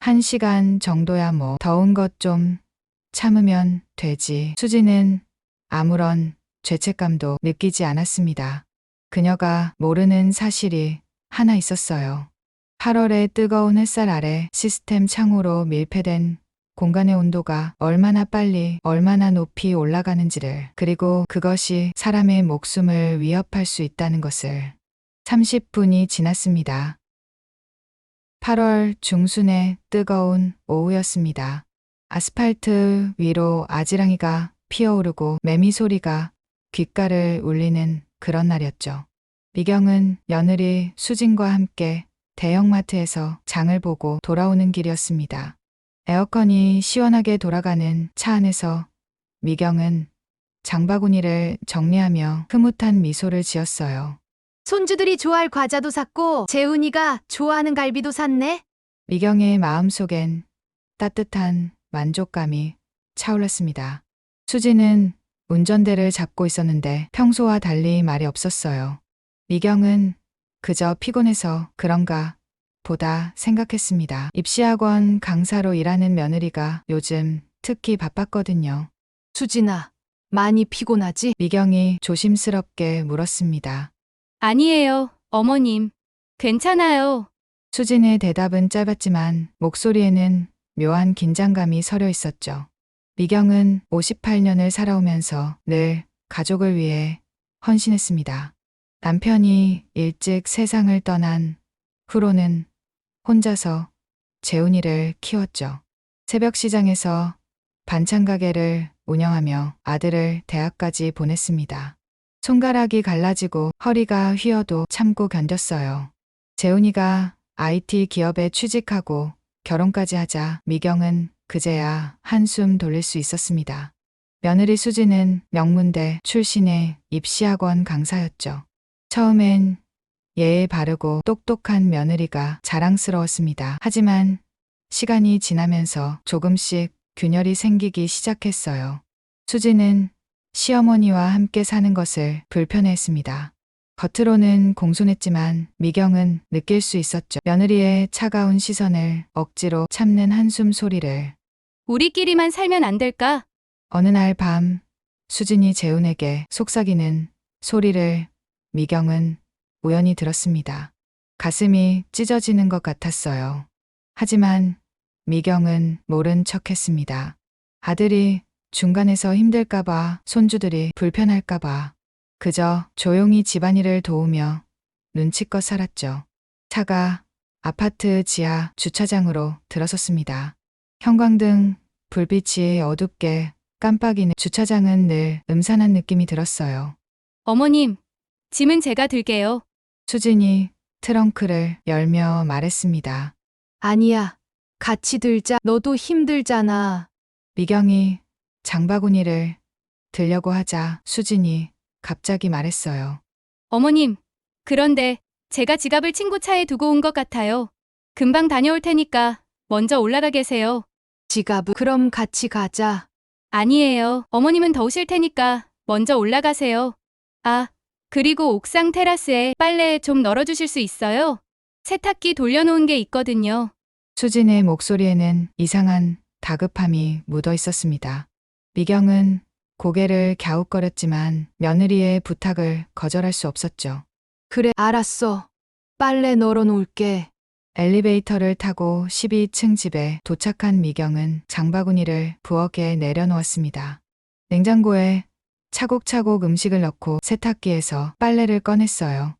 1시간 정도야 뭐 더운 것 좀 참으면 되지. 수지는 아무런 죄책감도 느끼지 않았습니다. 그녀가 모르는 사실이 하나 있었어요. 8월의 뜨거운 햇살 아래 시스템 창호로 밀폐된 공간의 온도가 얼마나 빨리 얼마나 높이 올라가는지를, 그리고 그것이 사람의 목숨을 위협할 수 있다는 것을. 30분이 지났습니다. 8월 중순의 뜨거운 오후였습니다. 아스팔트 위로 아지랑이가 피어오르고 매미 소리가 귓가를 울리는 그런 날이었죠. 미경은 며느리 수진과 함께 대형마트에서 장을 보고 돌아오는 길이었습니다. 에어컨이 시원하게 돌아가는 차 안에서 미경은 장바구니를 정리하며 흐뭇한 미소를 지었어요. 손주들이 좋아할 과자도 샀고 재훈이가 좋아하는 갈비도 샀네. 미경의 마음속엔 따뜻한 만족감이 차올랐습니다. 수지는 운전대를 잡고 있었는데 평소와 달리 말이 없었어요. 미경은 그저 피곤해서 그런가 보다 생각했습니다. 입시학원 강사로 일하는 며느리가 요즘 특히 바빴거든요. 수진아, 많이 피곤하지? 미경이 조심스럽게 물었습니다. 아니에요, 어머님. 괜찮아요. 수진의 대답은 짧았지만 목소리에는 묘한 긴장감이 서려 있었죠. 미경은 58년을 살아오면서 늘 가족을 위해 헌신했습니다. 남편이 일찍 세상을 떠난 후로는 혼자서 재훈이를 키웠죠. 새벽 시장에서 반찬 가게를 운영하며 아들을 대학까지 보냈습니다. 손가락이 갈라지고 허리가 휘어도 참고 견뎠어요. 재훈이가 IT 기업에 취직하고 결혼까지 하자 미경은 그제야 한숨 돌릴 수 있었습니다. 며느리 수지는 명문대 출신의 입시학원 강사였죠. 처음엔 예의 바르고 똑똑한 며느리가 자랑스러웠습니다. 하지만 시간이 지나면서 조금씩 균열이 생기기 시작했어요. 수지는 시어머니와 함께 사는 것을 불편해했습니다. 겉으로는 공손했지만 미경은 느낄 수 있었죠. 며느리의 차가운 시선을 억지로 참는 한숨 소리를. 우리끼리만 살면 안 될까? 어느 날 밤 수진이 재훈에게 속삭이는 소리를 미경은 우연히 들었습니다. 가슴이 찢어지는 것 같았어요. 하지만 미경은 모른 척했습니다. 아들이 중간에서 힘들까봐, 손주들이 불편할까봐 그저 조용히 집안일을 도우며 눈치껏 살았죠. 차가 아파트 지하 주차장으로 들어섰습니다. 형광등 불빛이 어둡게 깜빡이는 주차장은 늘 음산한 느낌이 들었어요. 어머님, 짐은 제가 들게요. 수진이 트렁크를 열며 말했습니다. 아니야. 같이 들자. 너도 힘들잖아. 미경이 장바구니를 들려고 하자 수진이 갑자기 말했어요. 어머님, 그런데 제가 지갑을 친구 차에 두고 온 것 같아요. 금방 다녀올 테니까 먼저 올라가 계세요. 지갑은 그럼 같이 가자. 아니에요. 어머님은 더우실 테니까 먼저 올라가세요. 아, 그리고 옥상 테라스에 빨래 좀 널어주실 수 있어요? 세탁기 돌려놓은 게 있거든요. 수진의 목소리에는 이상한 다급함이 묻어 있었습니다. 미경은 고개를 갸웃거렸지만 며느리의 부탁을 거절할 수 없었죠. 그래, 알았어. 빨래 널어놓을게. 엘리베이터를 타고 12층 집에 도착한 미경은 장바구니를 부엌에 내려놓았습니다. 냉장고에 차곡차곡 음식을 넣고 세탁기에서 빨래를 꺼냈어요.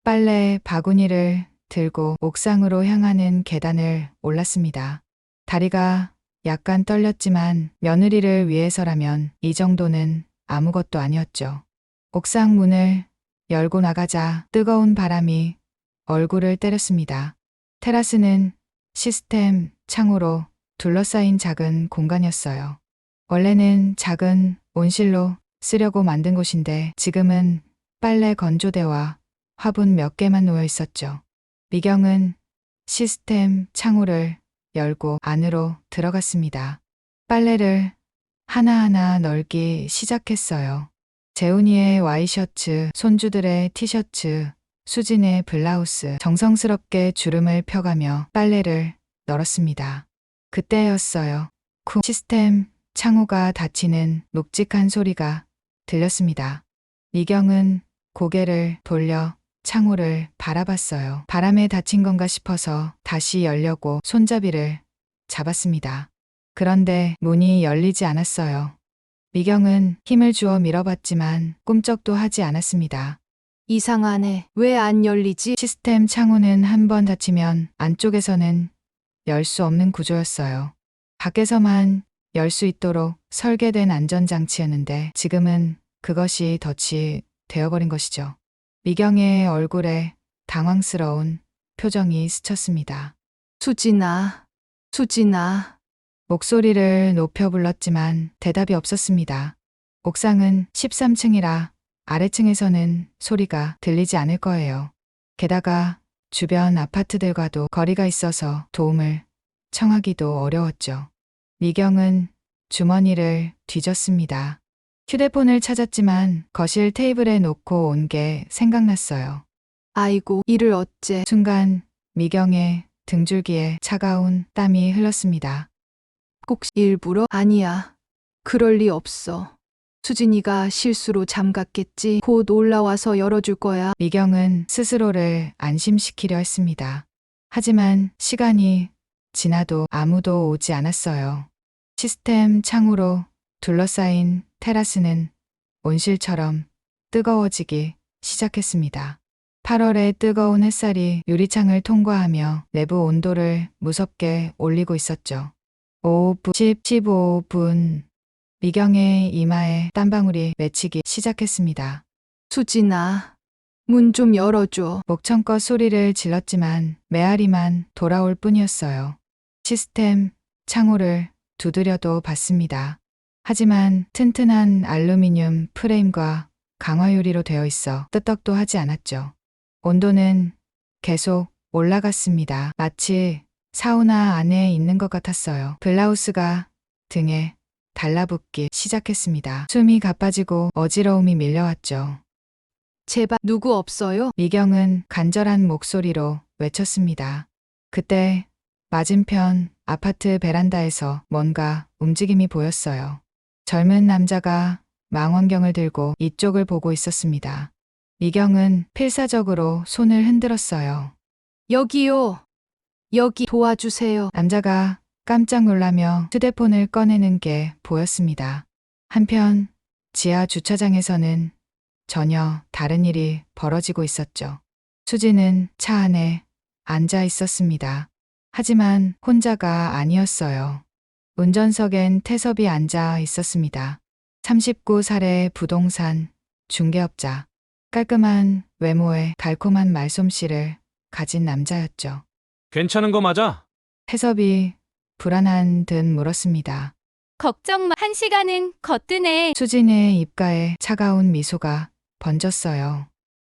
빨래 바구니를 들고 옥상으로 향하는 계단을 올랐습니다. 다리가 약간 떨렸지만 며느리를 위해서라면 이 정도는 아무것도 아니었죠. 옥상 문을 열고 나가자 뜨거운 바람이 얼굴을 때렸습니다. 테라스는 시스템 창호로 둘러싸인 작은 공간이었어요. 원래는 작은 온실로 쓰려고 만든 곳인데 지금은 빨래 건조대와 화분 몇 개만 놓여 있었죠. 미경은 시스템 창호를 열고 안으로 들어갔습니다. 빨래를 하나하나 널기 시작했어요. 재훈이의 와이셔츠, 손주들의 티셔츠, 수진의 블라우스, 정성스럽게 주름을 펴가며 빨래를 널었습니다. 그때였어요. 쿵 시스템 창호가 닫히는 묵직한 소리가 들렸습니다. 미경은 고개를 돌려 창호를 바라봤어요. 바람에 닫힌 건가 싶어서 다시 열려고 손잡이를 잡았습니다. 그런데 문이 열리지 않았어요. 미경은 힘을 주어 밀어봤지만 꿈쩍도 하지 않았습니다. 이상하네. 왜 안 열리지? 시스템 창호는 한 번 닫히면 안쪽에서는 열 수 없는 구조였어요. 밖에서만 열 수 있도록 설계된 안전장치였는데 지금은 그것이 덫이 되어버린 것이죠. 미경의 얼굴에 당황스러운 표정이 스쳤습니다. 수진아, 수진아. 목소리를 높여 불렀지만 대답이 없었습니다. 옥상은 13층이라 아래층에서는 소리가 들리지 않을 거예요. 게다가 주변 아파트들과도 거리가 있어서 도움을 청하기도 어려웠죠. 미경은 주머니를 뒤졌습니다. 휴대폰을 찾았지만 거실 테이블에 놓고 온 게 생각났어요. 아이고, 이를 어째. 순간 미경의 등줄기에 차가운 땀이 흘렀습니다. 꼭 일부러? 아니야. 그럴 리 없어. 수진이가 실수로 잠갔겠지. 곧 올라와서 열어줄 거야. 미경은 스스로를 안심시키려 했습니다. 하지만 시간이 지나도 아무도 오지 않았어요. 시스템 창으로 둘러싸인 테라스는 온실처럼 뜨거워지기 시작했습니다. 8월의 뜨거운 햇살이 유리창을 통과하며 내부 온도를 무섭게 올리고 있었죠. 5분, 15분. 미경의 이마에 땀방울이 맺히기 시작했습니다. 수진아, 문 좀 열어줘. 목청껏 소리를 질렀지만 메아리만 돌아올 뿐이었어요. 시스템 창호를 두드려도 봤습니다. 하지만 튼튼한 알루미늄 프레임과 강화 유리로 되어 있어 뜨떡도 하지 않았죠. 온도는 계속 올라갔습니다. 마치 사우나 안에 있는 것 같았어요. 블라우스가 등에 달라붙기 시작했습니다. 숨이 가빠지고 어지러움이 밀려왔죠. 제발 누구 없어요? 미경은 간절한 목소리로 외쳤습니다. 그때 맞은편 아파트 베란다에서 뭔가 움직임이 보였어요. 젊은 남자가 망원경을 들고 이쪽을 보고 있었습니다. 미경은 필사적으로 손을 흔들었어요. 여기요. 여기 도와주세요. 남자가 깜짝 놀라며 휴대폰을 꺼내는 게 보였습니다. 한편 지하 주차장에서는 전혀 다른 일이 벌어지고 있었죠. 수지는 차 안에 앉아 있었습니다. 하지만 혼자가 아니었어요. 운전석엔 태섭이 앉아 있었습니다. 39살의 부동산 중개업자. 깔끔한 외모에 달콤한 말솜씨를 가진 남자였죠. 괜찮은 거 맞아? 태섭이 불안한 듯 물었습니다. 걱정 마. 1시간은 거뜬해. 수진의 입가에 차가운 미소가 번졌어요.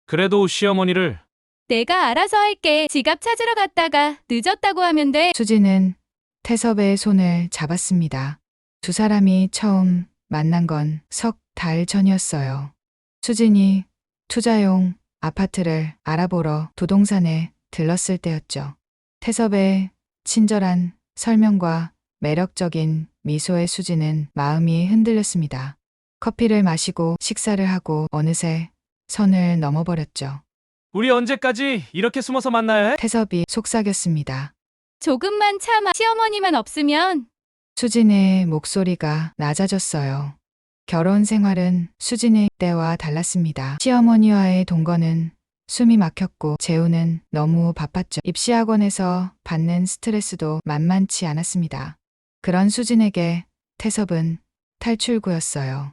그래도 시어머니를 내가 알아서 할게. 지갑 찾으러 갔다가 늦었다고 하면 돼. 수진은 태섭의 손을 잡았습니다. 두 사람이 처음 만난 건 석 달 전이었어요. 수진이 투자용 아파트를 알아보러 부동산에 들렀을 때였죠. 태섭의 친절한 설명과 매력적인 미소의 수지는 마음이 흔들렸습니다. 커피를 마시고 식사를 하고 어느새 선을 넘어버렸죠. 우리 언제까지 이렇게 숨어서 만나야 해? 태섭이 속삭였습니다. 조금만 참아. 시어머니만 없으면. 수진의 목소리가 낮아졌어요. 결혼 생활은 수진의 때와 달랐습니다. 시어머니와의 동거는 숨이 막혔고 재우는 너무 바빴죠. 입시학원에서 받는 스트레스도 만만치 않았습니다. 그런 수진에게 태섭은 탈출구였어요.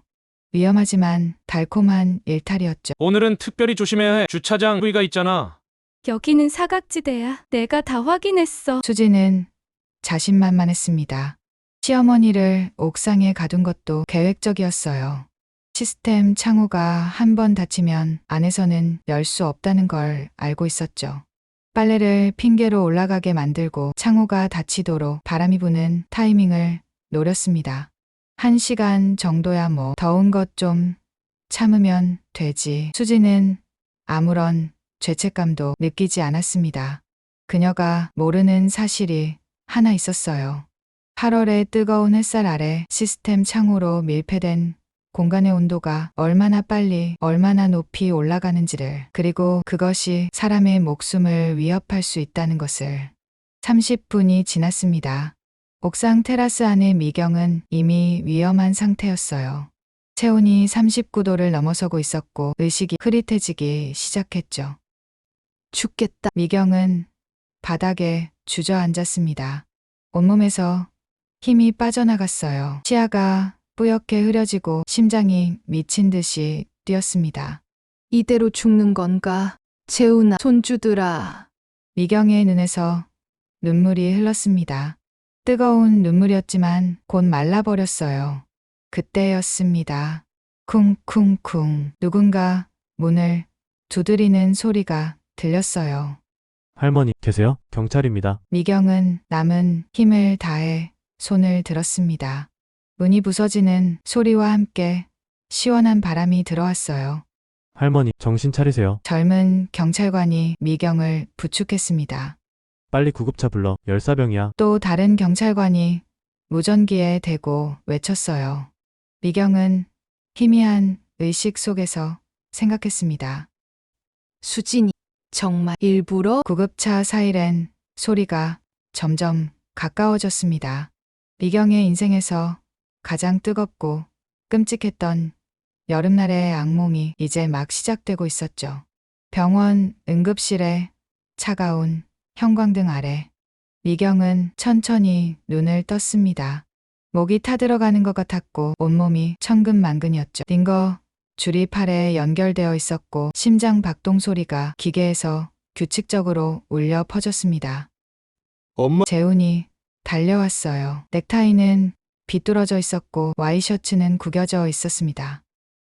위험하지만 달콤한 일탈이었죠. 오늘은 특별히 조심해야 해. 주차장 부위가 있잖아. 여기는 사각지대야. 내가 다 확인했어. 수진은 자신만만했습니다. 시어머니를 옥상에 가둔 것도 계획적이었어요. 시스템 창호가 한 번 닫히면 안에서는 열 수 없다는 걸 알고 있었죠. 빨래를 핑계로 올라가게 만들고 창호가 닫히도록 바람이 부는 타이밍을 노렸습니다. 1시간 정도야 뭐 더운 것 좀 참으면 되지. 수지는 아무런 죄책감도 느끼지 않았습니다. 그녀가 모르는 사실이 하나 있었어요. 8월의 뜨거운 햇살 아래 시스템 창호로 밀폐된 공간의 온도가 얼마나 빨리, 얼마나 높이 올라가는지를, 그리고 그것이 사람의 목숨을 위협할 수 있다는 것을. 30분이 지났습니다. 옥상 테라스 안의 미경은 이미 위험한 상태였어요. 체온이 39도를 넘어서고 있었고 의식이 흐릿해지기 시작했죠. 죽겠다. 미경은 바닥에 주저앉았습니다. 온몸에서 힘이 빠져나갔어요. 시야가 뿌옇게 흐려지고 심장이 미친 듯이 뛰었습니다. 이대로 죽는 건가? 재훈아, 손주들아. 미경의 눈에서 눈물이 흘렀습니다. 뜨거운 눈물이었지만 곧 말라버렸어요. 그때였습니다. 쿵쿵쿵 누군가 문을 두드리는 소리가 들렸어요. 할머니, 계세요? 경찰입니다. 미경은 남은 힘을 다해 손을 들었습니다. 문이 부서지는 소리와 함께 시원한 바람이 들어왔어요. 할머니, 정신 차리세요. 젊은 경찰관이 미경을 부축했습니다. 빨리 구급차 불러. 열사병이야. 또 다른 경찰관이 무전기에 대고 외쳤어요. 미경은 희미한 의식 속에서 생각했습니다. 수진이 정말 일부러? 구급차 사이렌 소리가 점점 가까워졌습니다. 미경의 인생에서 가장 뜨겁고 끔찍했던 여름날의 악몽이 이제 막 시작되고 있었죠. 병원 응급실에 차가운 형광등 아래 미경은 천천히 눈을 떴습니다. 목이 타들어가는 것 같았고 온몸이 천근만근이었죠. 링거 줄이 팔에 연결되어 있었고 심장 박동 소리가 기계에서 규칙적으로 울려 퍼졌습니다. 엄마, 재훈이 달려왔어요. 넥타이는 비뚤어져 있었고 와이셔츠는 구겨져 있었습니다.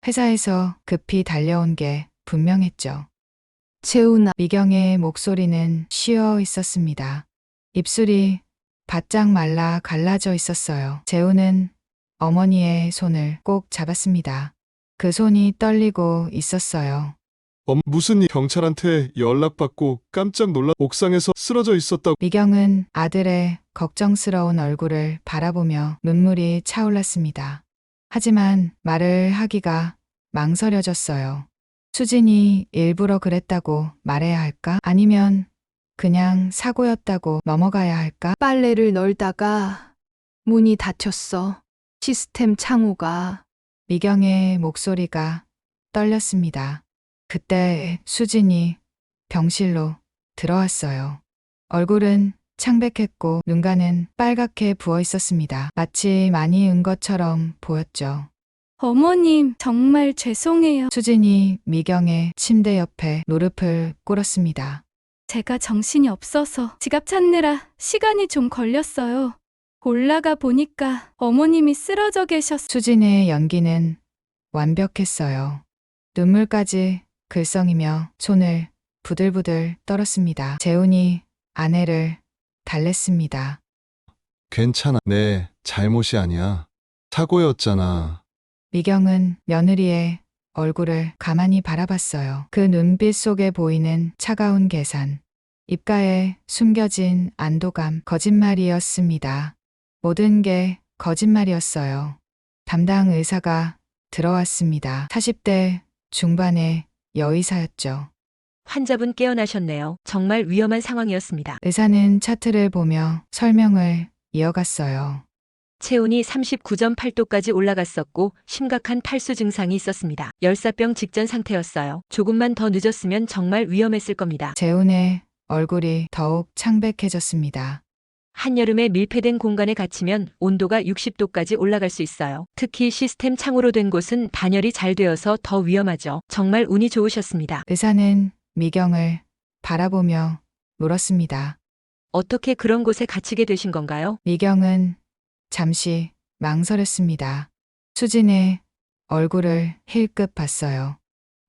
회사에서 급히 달려온 게 분명했죠. 재훈아, 미경의 목소리는 쉬어 있었습니다. 입술이 바짝 말라 갈라져 있었어요. 재훈은 어머니의 손을 꼭 잡았습니다. 그 손이 떨리고 있었어요. 무슨 일? 경찰한테 연락받고 깜짝 놀라 옥상에서 쓰러져 있었다고. 미경은 아들의 걱정스러운 얼굴을 바라보며 눈물이 차올랐습니다. 하지만 말을 하기가 망설여졌어요. 수진이 일부러 그랬다고 말해야 할까? 아니면 그냥 사고였다고 넘어가야 할까? 빨래를 널다가 문이 닫혔어. 시스템 창호가. 미경의 목소리가 떨렸습니다. 그때 수진이 병실로 들어왔어요. 얼굴은 창백했고 눈가는 빨갛게 부어 있었습니다. 마치 많이 은 것처럼 보였죠. 어머님, 정말 죄송해요. 수진이 미경의 침대 옆에 무릎을 꿇었습니다. 제가 정신이 없어서 지갑 찾느라 시간이 좀 걸렸어요. 올라가 보니까 어머님이 쓰러져 계셨어요. 수진의 연기는 완벽했어요. 눈물까지 글썽이며 손을 부들부들 떨었습니다. 재훈이 아내를 달랬습니다. 괜찮아. 내 잘못이 아니야. 사고였잖아. 미경은 며느리의 얼굴을 가만히 바라봤어요. 그 눈빛 속에 보이는 차가운 계산, 입가에 숨겨진 안도감, 거짓말이었습니다. 모든 게 거짓말이었어요. 담당 의사가 들어왔습니다. 40대 중반의 여의사였죠. 환자분 깨어나셨네요. 정말 위험한 상황이었습니다. 의사는 차트를 보며 설명을 이어갔어요. 체온이 39.8도까지 올라갔었고 심각한 탈수 증상이 있었습니다. 열사병 직전 상태였어요. 조금만 더 늦었으면 정말 위험했을 겁니다. 재훈의 얼굴이 더욱 창백해졌습니다. 한여름에 밀폐된 공간에 갇히면 온도가 60도까지 올라갈 수 있어요. 특히 시스템 창호로 된 곳은 단열이 잘 되어서 더 위험하죠. 정말 운이 좋으셨습니다. 의사는 미경을 바라보며 물었습니다. 어떻게 그런 곳에 갇히게 되신 건가요? 미경은 잠시 망설였습니다. 수진의 얼굴을 힐끗 봤어요.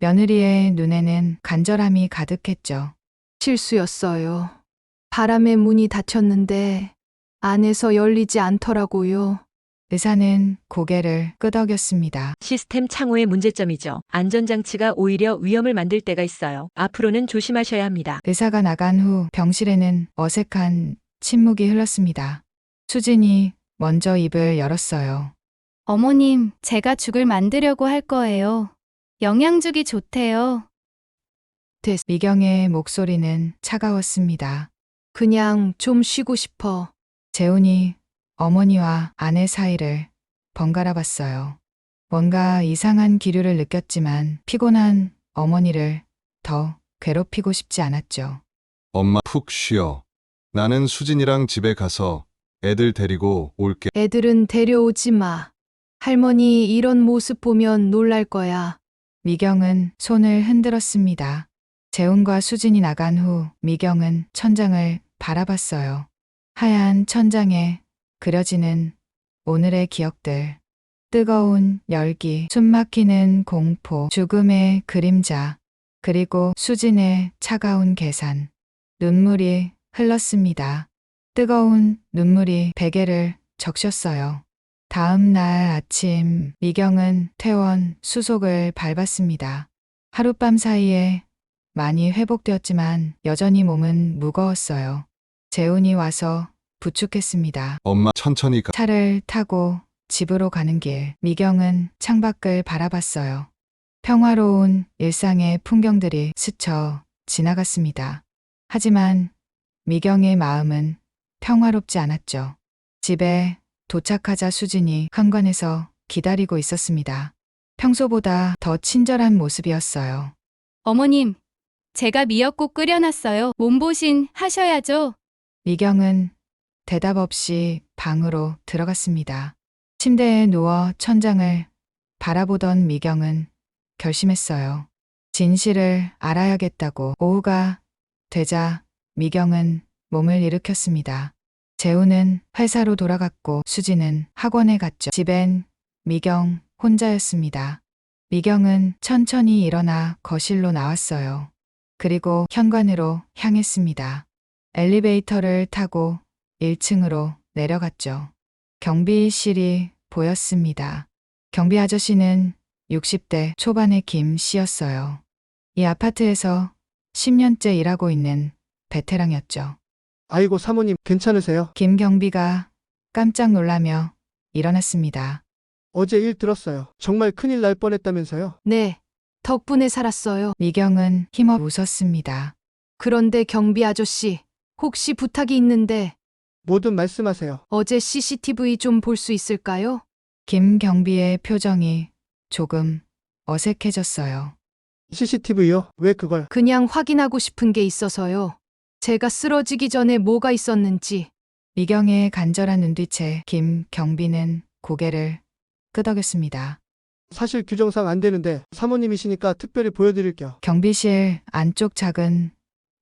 며느리의 눈에는 간절함이 가득했죠. 실수였어요. 바람에 문이 닫혔는데 안에서 열리지 않더라고요. 의사는 고개를 끄덕였습니다. 시스템 창호의 문제점이죠. 안전장치가 오히려 위험을 만들 때가 있어요. 앞으로는 조심하셔야 합니다. 의사가 나간 후 병실에는 어색한 침묵이 흘렀습니다. 수진이 먼저 입을 열었어요. 어머님, 제가 죽을 만들려고 할 거예요. 영양죽이 좋대요. 미경의 목소리는 차가웠습니다. 그냥 좀 쉬고 싶어. 재훈이 어머니와 아내 사이를 번갈아 봤어요. 뭔가 이상한 기류를 느꼈지만 피곤한 어머니를 더 괴롭히고 싶지 않았죠. 엄마 푹 쉬어. 나는 수진이랑 집에 가서 애들 데리고 올게. 애들은 데려오지 마. 할머니 이런 모습 보면 놀랄 거야. 미경은 손을 흔들었습니다. 재훈과 수진이 나간 후 미경은 천장을 바라봤어요. 하얀 천장에 그려지는 오늘의 기억들. 뜨거운 열기, 숨막히는 공포, 죽음의 그림자, 그리고 수진의 차가운 계산. 눈물이 흘렀습니다. 뜨거운 눈물이 베개를 적셨어요. 다음 날 아침 미경은 퇴원 수속을 밟았습니다. 하룻밤 사이에 많이 회복되었지만 여전히 몸은 무거웠어요. 재훈이 와서 부축했습니다. 엄마 천천히 가. 차를 타고 집으로 가는 길, 미경은 창밖을 바라봤어요. 평화로운 일상의 풍경들이 스쳐 지나갔습니다. 하지만 미경의 마음은 평화롭지 않았죠. 집에 도착하자 수진이 현관에서 기다리고 있었습니다. 평소보다 더 친절한 모습이었어요. 어머님, 제가 미역국 끓여놨어요. 몸보신 하셔야죠. 미경은 대답 없이 방으로 들어갔습니다. 침대에 누워 천장을 바라보던 미경은 결심했어요. 진실을 알아야겠다고. 오후가 되자 미경은 몸을 일으켰습니다. 재훈은 회사로 돌아갔고 수지는 학원에 갔죠. 집엔 미경 혼자였습니다. 미경은 천천히 일어나 거실로 나왔어요. 그리고 현관으로 향했습니다. 엘리베이터를 타고 1층으로 내려갔죠. 경비실이 보였습니다. 경비 아저씨는 60대 초반의 김 씨였어요. 이 아파트에서 10년째 일하고 있는 베테랑이었죠. 아이고 사모님 괜찮으세요? 김 경비가 깜짝 놀라며 일어났습니다. 어제 일 들었어요. 정말 큰일 날 뻔했다면서요? 네. 덕분에 살았어요. 미경은 힘없 웃었습니다. 그런데 경비 아저씨, 혹시 부탁이 있는데 뭐든 말씀하세요. 어제 CCTV 좀 볼 수 있을까요? 김 경비의 표정이 조금 어색해졌어요. CCTV요? 왜 그걸? 그냥 확인하고 싶은 게 있어서요. 제가 쓰러지기 전에 뭐가 있었는지. 미경의 간절한 눈빛에 김 경비는 고개를 끄덕였습니다. 사실 규정상 안 되는데 사모님이시니까 특별히 보여드릴게요. 경비실 안쪽 작은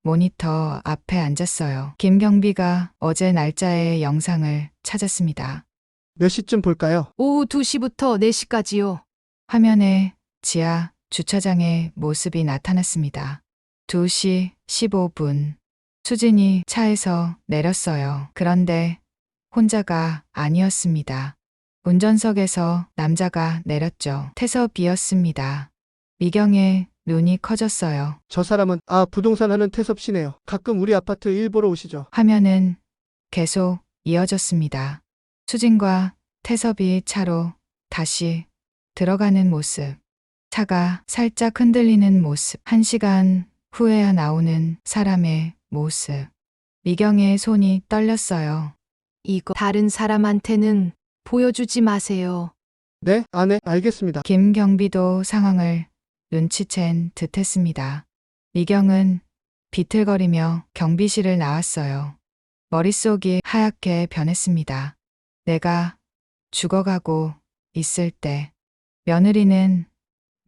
모니터 앞에 앉았어요. 김 경비가 어제 날짜의 영상을 찾았습니다. 몇 시쯤 볼까요? 오후 2시부터 4시까지요. 화면에 지하 주차장의 모습이 나타났습니다. 2시 15분. 수진이 차에서 내렸어요. 그런데 혼자가 아니었습니다. 운전석에서 남자가 내렸죠. 태섭이었습니다. 미경의 눈이 커졌어요. 저 사람은 부동산 하는 태섭 씨네요. 가끔 우리 아파트 일 보러 오시죠. 화면은 계속 이어졌습니다. 수진과 태섭이 차로 다시 들어가는 모습. 차가 살짝 흔들리는 모습. 1시간 후에야 나오는 사람의 모습. 미경의 손이 떨렸어요. 이거 다른 사람한테는 보여주지 마세요. 네? 네, 알겠습니다. 김 경비도 상황을 눈치챈 듯했습니다. 미경은 비틀거리며 경비실을 나왔어요. 머릿속이 하얗게 변했습니다. 내가 죽어가고 있을 때 며느리는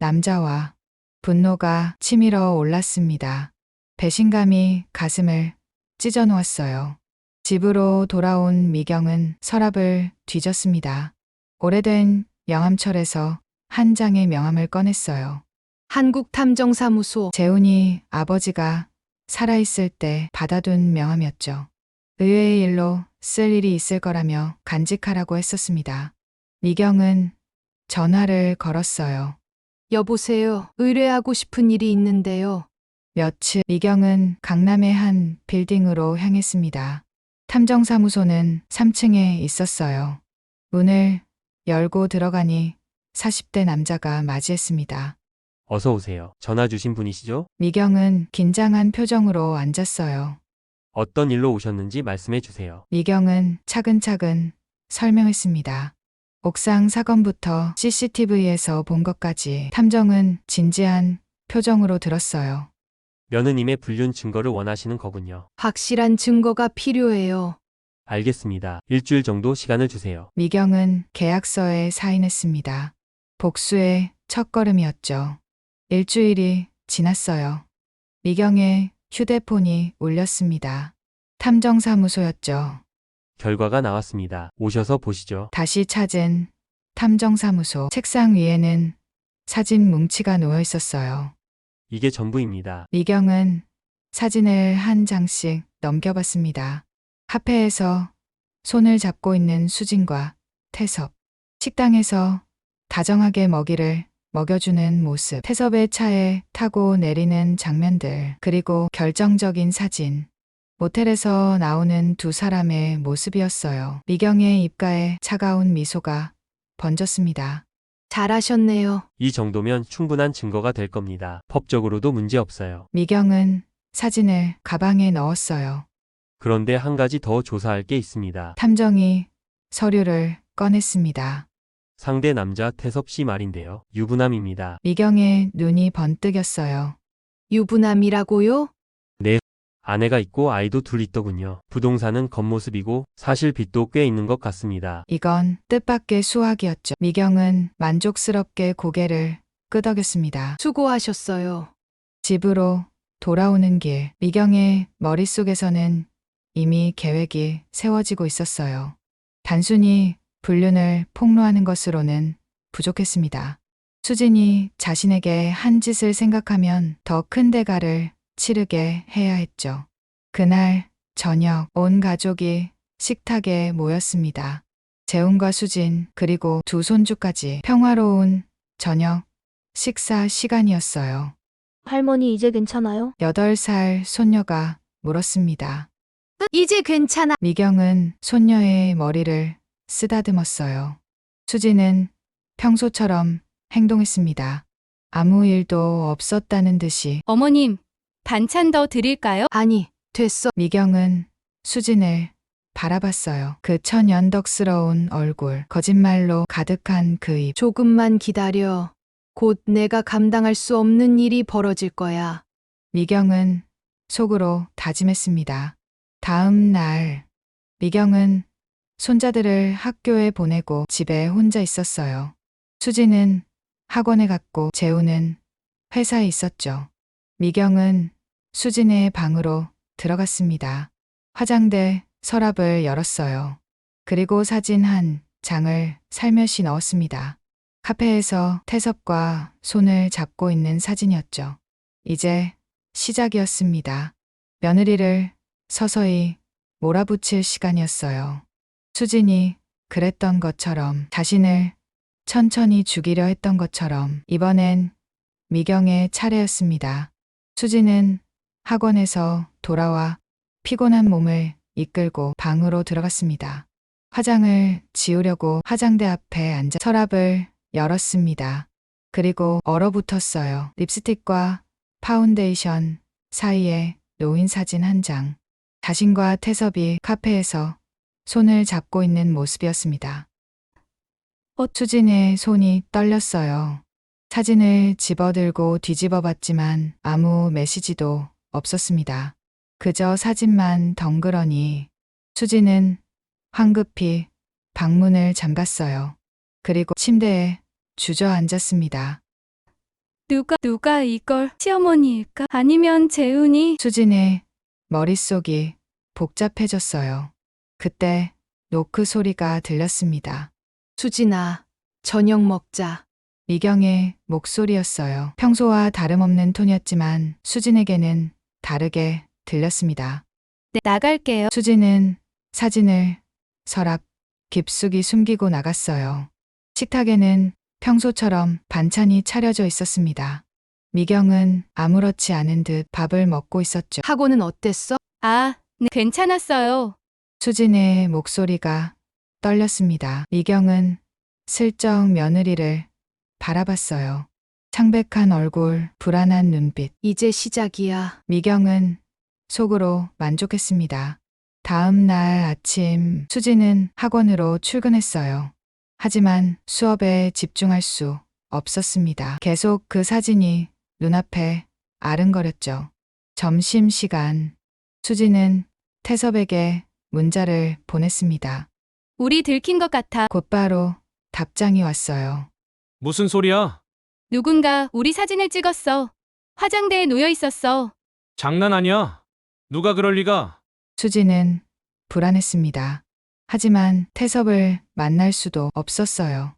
남자와 분노가 치밀어 올랐습니다. 배신감이 가슴을 찢어놓았어요. 집으로 돌아온 미경은 서랍을 뒤졌습니다. 오래된 명함철에서 한 장의 명함을 꺼냈어요. 한국탐정사무소. 재훈이 아버지가 살아있을 때 받아둔 명함이었죠. 의외의 일로 쓸 일이 있을 거라며 간직하라고 했었습니다. 미경은 전화를 걸었어요. 여보세요. 의뢰하고 싶은 일이 있는데요. 며칠 미경은 강남의 한 빌딩으로 향했습니다. 탐정사무소는 3층에 있었어요. 문을 열고 들어가니 40대 남자가 맞이했습니다. 어서 오세요. 전화 주신 분이시죠? 미경은 긴장한 표정으로 앉았어요. 어떤 일로 오셨는지 말씀해 주세요. 미경은 차근차근 설명했습니다. 옥상 사건부터 CCTV에서 본 것까지 탐정은 진지한 표정으로 들었어요. 며느님의 불륜 증거를 원하시는 거군요. 확실한 증거가 필요해요. 알겠습니다. 일주일 정도 시간을 주세요. 미경은 계약서에 사인했습니다. 복수의 첫걸음이었죠. 일주일이 지났어요. 미경의 휴대폰이 울렸습니다. 탐정사무소였죠. 결과가 나왔습니다. 오셔서 보시죠. 다시 찾은 탐정사무소 책상 위에는 사진 뭉치가 놓여 있었어요. 이게 전부입니다. 미경은 사진을 한 장씩 넘겨봤습니다. 카페에서 손을 잡고 있는 수진과 태섭, 식당에서 다정하게 먹이를 먹여주는 모습, 태섭의 차에 타고 내리는 장면들, 그리고 결정적인 사진, 모텔에서 나오는 두 사람의 모습이었어요. 미경의 입가에 차가운 미소가 번졌습니다. 잘하셨네요. 이 정도면 충분한 증거가 될 겁니다. 법적으로도 문제 없어요. 미경은 사진을 가방에 넣었어요. 그런데 한 가지 더 조사할 게 있습니다. 탐정이 서류를 꺼냈습니다. 상대 남자 태섭 씨 말인데요. 유부남입니다. 미경의 눈이 번뜩였어요. 유부남이라고요? 아내가 있고 아이도 둘 있더군요. 부동산은 겉모습이고 사실 빚도 꽤 있는 것 같습니다. 이건 뜻밖의 수학이었죠. 미경은 만족스럽게 고개를 끄덕였습니다. 수고하셨어요. 집으로 돌아오는 길, 미경의 머릿속에서는 이미 계획이 세워지고 있었어요. 단순히 불륜을 폭로하는 것으로는 부족했습니다. 수진이 자신에게 한 짓을 생각하면 더 큰 대가를 치르게 해야 했죠. 그날 저녁 온 가족이 식탁에 모였습니다. 재훈과 수진 그리고 두 손주까지 평화로운 저녁 식사 시간이었어요. 할머니 이제 괜찮아요? 8살 손녀가 물었습니다. 이제 괜찮아. 미경은 손녀의 머리를 쓰다듬었어요. 수진은 평소처럼 행동했습니다. 아무 일도 없었다는 듯이. 어머님, 반찬 더 드릴까요? 아니, 됐어. 미경은 수진을 바라봤어요. 그 천연덕스러운 얼굴, 거짓말로 가득한 그 입. 조금만 기다려. 곧 내가 감당할 수 없는 일이 벌어질 거야. 미경은 속으로 다짐했습니다. 다음 날, 미경은 손자들을 학교에 보내고 집에 혼자 있었어요. 수진은 학원에 갔고 재우는 회사에 있었죠. 미경은 수진의 방으로 들어갔습니다. 화장대 서랍을 열었어요. 그리고 사진 한 장을 살며시 넣었습니다. 카페에서 태섭과 손을 잡고 있는 사진이었죠. 이제 시작이었습니다. 며느리를 서서히 몰아붙일 시간이었어요. 수진이 그랬던 것처럼, 자신을 천천히 죽이려 했던 것처럼 이번엔 미경의 차례였습니다. 수진은 학원에서 돌아와 피곤한 몸을 이끌고 방으로 들어갔습니다. 화장을 지우려고 화장대 앞에 앉아 서랍을 열었습니다. 그리고 얼어붙었어요. 립스틱과 파운데이션 사이에 놓인 사진 한 장. 자신과 태섭이 카페에서 손을 잡고 있는 모습이었습니다. 수진의 손이 떨렸어요. 사진을 집어들고 뒤집어 봤지만 아무 메시지도 없었습니다. 그저 사진만 덩그러니. 수진은 황급히 방문을 잠갔어요. 그리고 침대에 주저앉았습니다. 누가 이걸 시어머니일까? 아니면 재훈이? 수진의 머릿속이 복잡해졌어요. 그때 노크 소리가 들렸습니다. 수진아, 저녁 먹자. 미경의 목소리였어요. 평소와 다름없는 톤이었지만 수진에게는 다르게 들렸습니다. 네, 나갈게요. 수진은 사진을 서랍 깊숙이 숨기고 나갔어요. 식탁에는 평소처럼 반찬이 차려져 있었습니다. 미경은 아무렇지 않은 듯 밥을 먹고 있었죠. 학원은 어땠어? 아, 네, 괜찮았어요. 수진의 목소리가 떨렸습니다. 미경은 슬쩍 며느리를 바라봤어요. 창백한 얼굴, 불안한 눈빛. 이제 시작이야. 미경은 속으로 만족했습니다. 다음 날 아침 수지는 학원으로 출근했어요. 하지만 수업에 집중할 수 없었습니다. 계속 그 사진이 눈앞에 아른거렸죠. 점심시간 수지는 태섭에게 문자를 보냈습니다. 우리 들킨 것 같아. 곧바로 답장이 왔어요. 무슨 소리야? 누군가 우리 사진을 찍었어. 화장대에 놓여 있었어. 장난 아니야. 누가 그럴 리가? 수지는 불안했습니다. 하지만 태섭을 만날 수도 없었어요.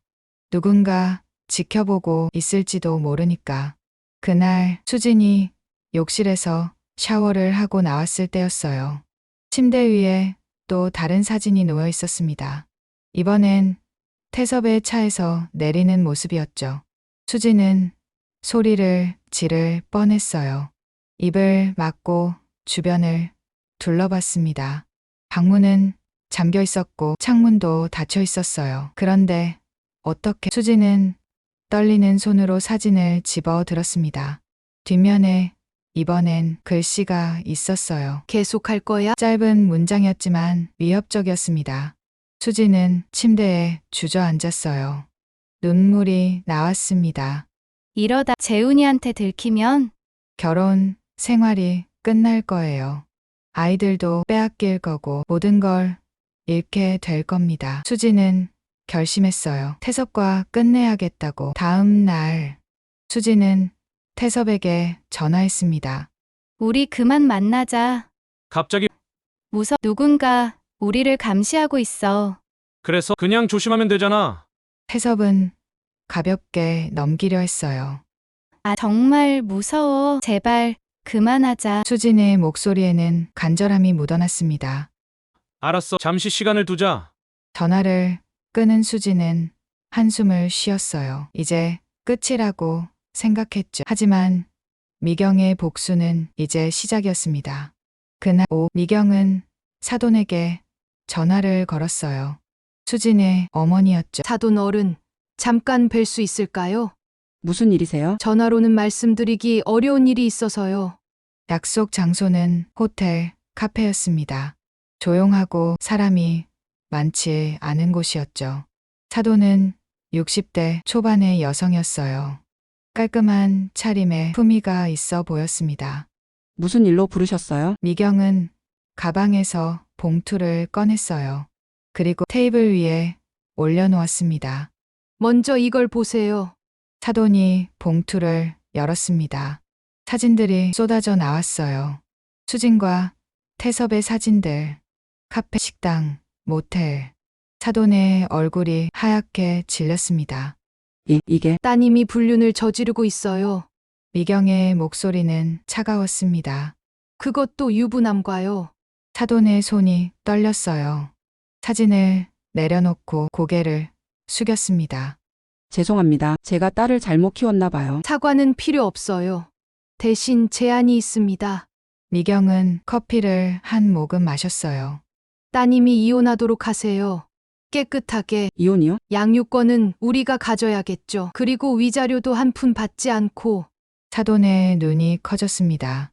누군가 지켜보고 있을지도 모르니까. 그날 수진이 욕실에서 샤워를 하고 나왔을 때였어요. 침대 위에 또 다른 사진이 놓여 있었습니다. 이번엔 태섭의 차에서 내리는 모습이었죠. 수지는 소리를 지를 뻔했어요. 입을 막고 주변을 둘러봤습니다. 방문은 잠겨 있었고 창문도 닫혀 있었어요. 그런데 어떻게 수지는 떨리는 손으로 사진을 집어 들었습니다. 뒷면에 이번엔 글씨가 있었어요. 계속할 거야? 짧은 문장이었지만 위협적이었습니다. 수지는 침대에 주저앉았어요. 눈물이 나왔습니다. 이러다 재훈이한테 들키면 결혼 생활이 끝날 거예요. 아이들도 빼앗길 거고 모든 걸 잃게 될 겁니다. 수지는 결심했어요. 태섭과 끝내야겠다고. 다음 날 수지는 태섭에게 전화했습니다. 우리 그만 만나자. 갑자기 누군가 우리를 감시하고 있어. 그래서 그냥 조심하면 되잖아. 태섭은 가볍게 넘기려 했어요. 아, 정말 무서워. 제발 그만하자. 수진의 목소리에는 간절함이 묻어났습니다. 알았어. 잠시 시간을 두자. 전화를 끊은 수지는 한숨을 쉬었어요. 이제 끝이라고 생각했죠. 하지만 미경의 복수는 이제 시작이었습니다. 그날 오후 미경은 사돈에게 전화를 걸었어요. 수진의 어머니였죠. 사돈 어른, 잠깐 뵐 수 있을까요? 무슨 일이세요? 전화로는 말씀드리기 어려운 일이 있어서요. 약속 장소는 호텔 카페였습니다. 조용하고 사람이 많지 않은 곳이었죠. 사돈은 60대 초반의 여성이었어요. 깔끔한 차림에 품위가 있어 보였습니다. 무슨 일로 부르셨어요? 미경은 가방에서 봉투를 꺼냈어요. 그리고 테이블 위에 올려놓았습니다. 먼저 이걸 보세요. 사돈이 봉투를 열었습니다. 사진들이 쏟아져 나왔어요. 수진과 태섭의 사진들, 카페, 식당, 모텔. 사돈의 얼굴이 하얗게 질렸습니다. 이게 따님이 불륜을 저지르고 있어요. 미경의 목소리는 차가웠습니다. 그것도 유부남과요. 사돈의 손이 떨렸어요. 사진을 내려놓고 고개를 숙였습니다. 죄송합니다. 제가 딸을 잘못 키웠나 봐요. 사과는 필요 없어요. 대신 제안이 있습니다. 미경은 커피를 한 모금 마셨어요. 따님이 이혼하도록 하세요. 깨끗하게. 이혼이요? 양육권은 우리가 가져야겠죠. 그리고 위자료도 한 푼 받지 않고. 사돈의 눈이 커졌습니다.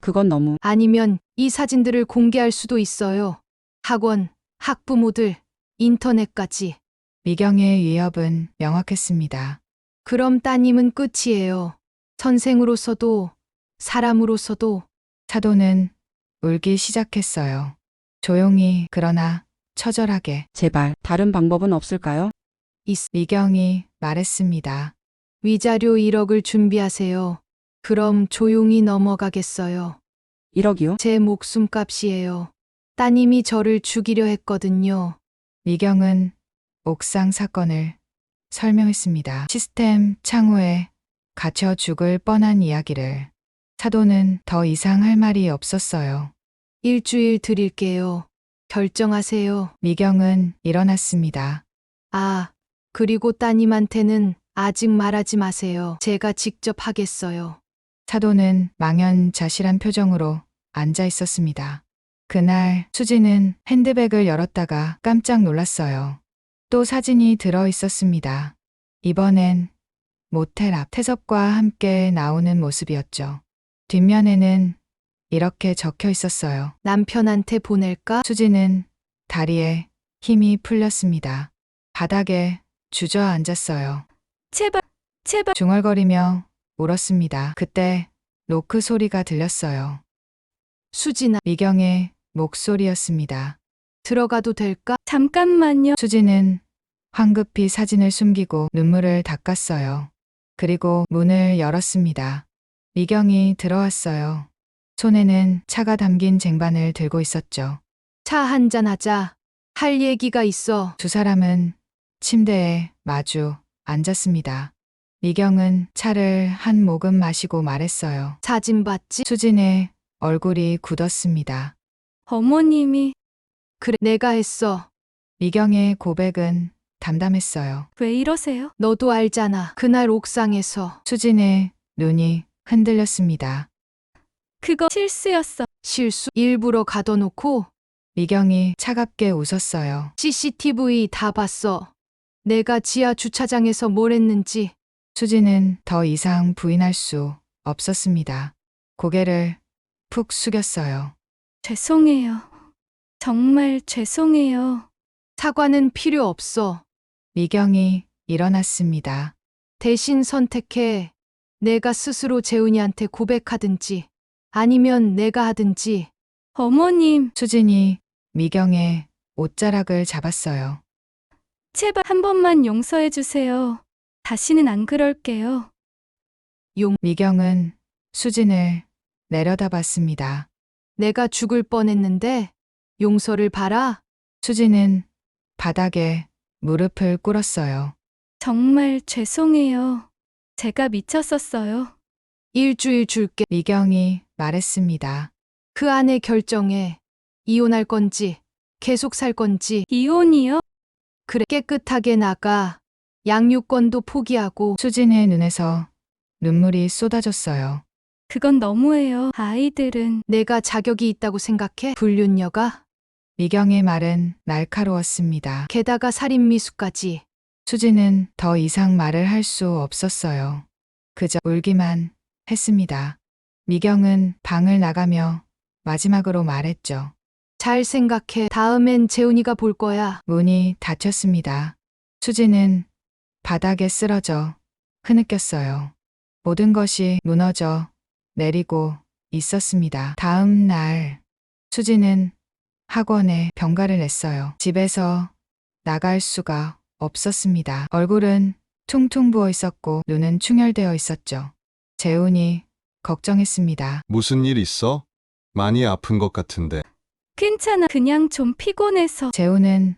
그건 너무. 아니면 이 사진들을 공개할 수도 있어요. 학원, 학부모들, 인터넷까지. 미경의 위협은 명확했습니다. 그럼 따님은 끝이에요. 선생으로서도 사람으로서도. 사돈은 울기 시작했어요. 조용히 그러나 처절하게. 제발 다른 방법은 없을까요? 미경이 말했습니다. 위자료 1억을 준비하세요. 그럼 조용히 넘어가겠어요. 1억이요? 제 목숨값이에요. 따님이 저를 죽이려 했거든요. 미경은 옥상 사건을 설명했습니다. 시스템 창호에 갇혀 죽을 뻔한 이야기를. 사돈은 더 이상 할 말이 없었어요. 일주일 드릴게요. 결정하세요. 미경은 일어났습니다. 아, 그리고 따님한테는 아직 말하지 마세요. 제가 직접 하겠어요. 사돈은 망연자실한 표정으로 앉아 있었습니다. 그날 수지는 핸드백을 열었다가 깜짝 놀랐어요. 또 사진이 들어 있었습니다. 이번엔 모텔 앞 태섭과 함께 나오는 모습이었죠. 뒷면에는 이렇게 적혀 있었어요. 남편한테 보낼까? 수지는 다리에 힘이 풀렸습니다. 바닥에 주저앉았어요. 제발, 제발. 중얼거리며 울었습니다. 그때 노크 소리가 들렸어요. 수진아, 미경의 목소리였습니다. 들어가도 될까? 잠깐만요. 수지는 황급히 사진을 숨기고 눈물을 닦았어요. 그리고 문을 열었습니다. 미경이 들어왔어요. 손에는 차가 담긴 쟁반을 들고 있었죠. 차 한잔 하자. 할 얘기가 있어. 두 사람은 침대에 마주 앉았습니다. 미경은 차를 한 모금 마시고 말했어요. 사진 봤지? 수진의 얼굴이 굳었습니다. 어머님이 그래, 내가 했어. 미경의 고백은 담담했어요. 왜 이러세요? 너도 알잖아. 그날 옥상에서 수진의 눈이 흔들렸습니다. 그거 실수였어. 실수 일부러 가둬놓고 미경이 차갑게 웃었어요. CCTV 다 봤어. 내가 지하 주차장에서 뭘 했는지. 수지는 더 이상 부인할 수 없었습니다. 고개를 푹 숙였어요. 죄송해요. 정말 죄송해요. 사과는 필요 없어. 미경이 일어났습니다. 대신 선택해. 내가 스스로 재훈이한테 고백하든지 아니면 내가 하든지. 어머님, 수진이 미경의 옷자락을 잡았어요. 제발 한 번만 용서해 주세요. 다시는 안 그럴게요. 미경은 수진을 내려다봤습니다. 내가 죽을 뻔했는데 용서를 바라. 수진은 바닥에 무릎을 꿇었어요. 정말 죄송해요. 제가 미쳤었어요. 일주일 줄게. 미경이 말했습니다. 그 안에 결정해. 이혼할 건지 계속 살 건지. 이혼이요? 그래, 깨끗하게 나가. 양육권도 포기하고. 수진의 눈에서 눈물이 쏟아졌어요. 그건 너무해요. 아이들은 내가 자격이 있다고 생각해? 불륜녀가? 미경의 말은 날카로웠습니다. 게다가 살인미수까지. 수지는 더 이상 말을 할 수 없었어요. 그저 울기만 했습니다. 미경은 방을 나가며 마지막으로 말했죠. 잘 생각해. 다음엔 재훈이가 볼 거야. 문이 닫혔습니다. 수지는 바닥에 쓰러져 흐느꼈어요. 모든 것이 무너져 내리고 있었습니다. 다음 날 수지는 학원에 병가를 냈어요. 집에서 나갈 수가 없었습니다. 얼굴은 퉁퉁 부어 있었고 눈은 충혈되어 있었죠. 재훈이 걱정했습니다. 무슨 일 있어? 많이 아픈 것 같은데. 괜찮아. 그냥 좀 피곤해서. 재훈은